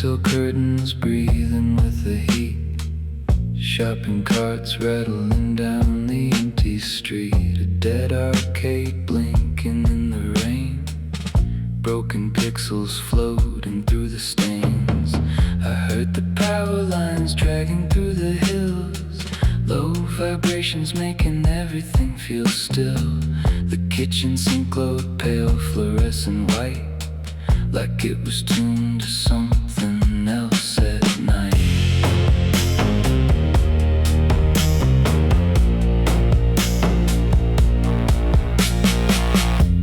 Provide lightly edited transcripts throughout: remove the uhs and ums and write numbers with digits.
till curtains breathing with the heat. Shopping carts rattling down the empty street. A dead arcade blinking in the rain. Broken pixels floating through the stains. I heard the power lines dragging through the hills. Low vibrations making everything feel still. The kitchen sink glowed pale fluorescent white, like it was tuned to something else at night.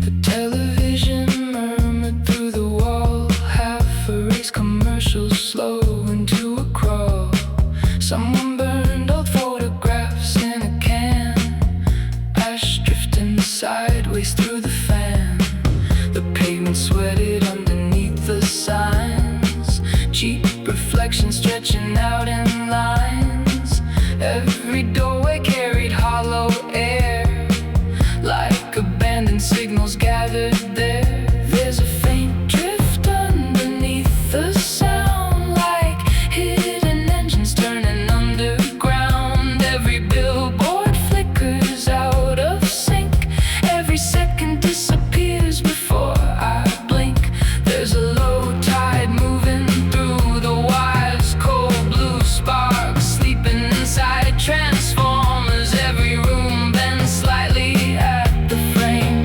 The television murmured through the wall, half erased commercials slow into a crawl. Someone burned old photographs in a can, ash drifting sideways through the fan. The pavement sweated underneath the signs, cheap reflections stretching out in lines. Every doorway carried hollow air, like abandoned signals gathered there. There's a faint drift underneath the sound, like hidden engines turning underground. Every billboard flickers out of sync, every second disappears before I blink. There's a low tide moving through the wires, cold blue sparks sleeping inside transformers. Every room bends slightly at the frame,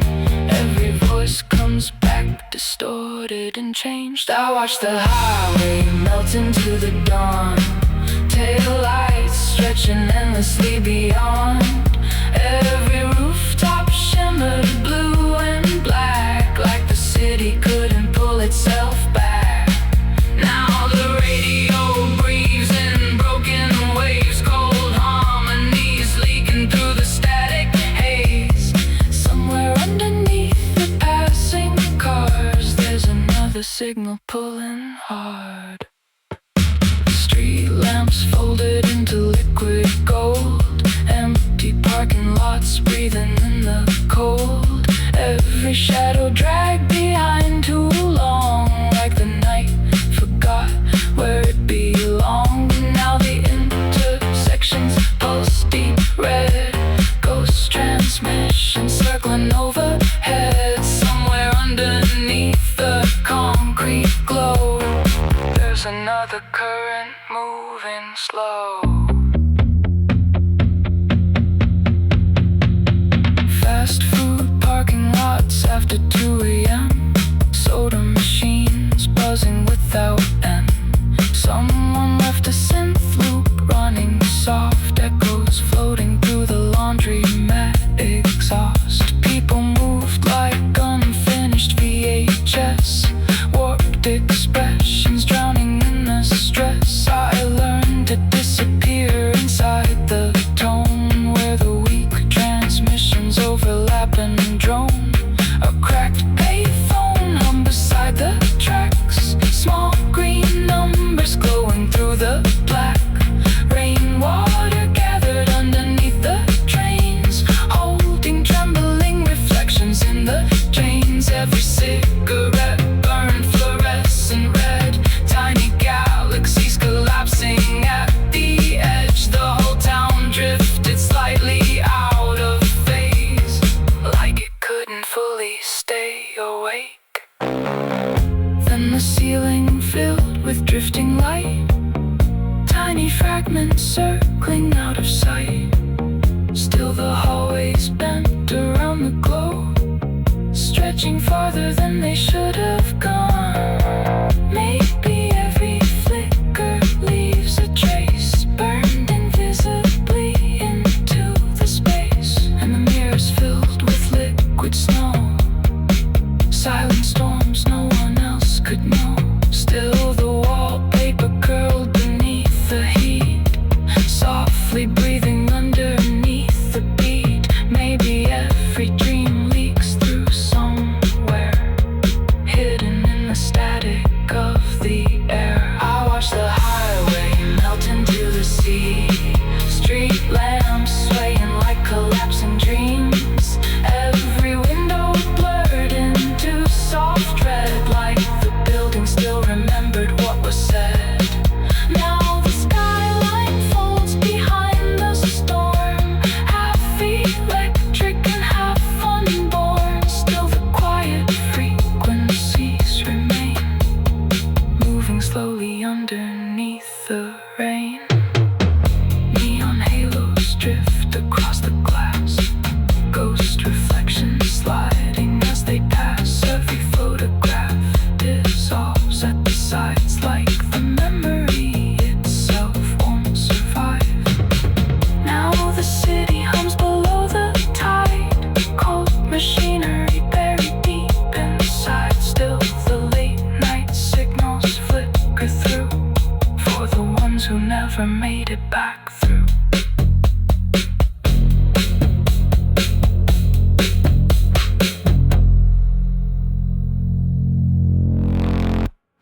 every voice comes back distorted and changed. I watch the highway melt into the dawn, tail lights stretching endlessly beyond. Every rooftop shimmered blue and black, like the city couldn't pull itself back. Now the radio breathes in broken waves, cold harmonies leaking through the static haze. Somewhere underneath the passing cars, there's another signal pulling hard. Street lamps folded into liquid gold, empty parking lots breathing in the cold. Every shadow dragged behind too long, like the night forgot where it belonged. Now the intersections pulse deep red, ghost transmission circling overhead. Somewhere underneath the concrete glow, there's another current moving slow. Fast food parking lots after never made it back through.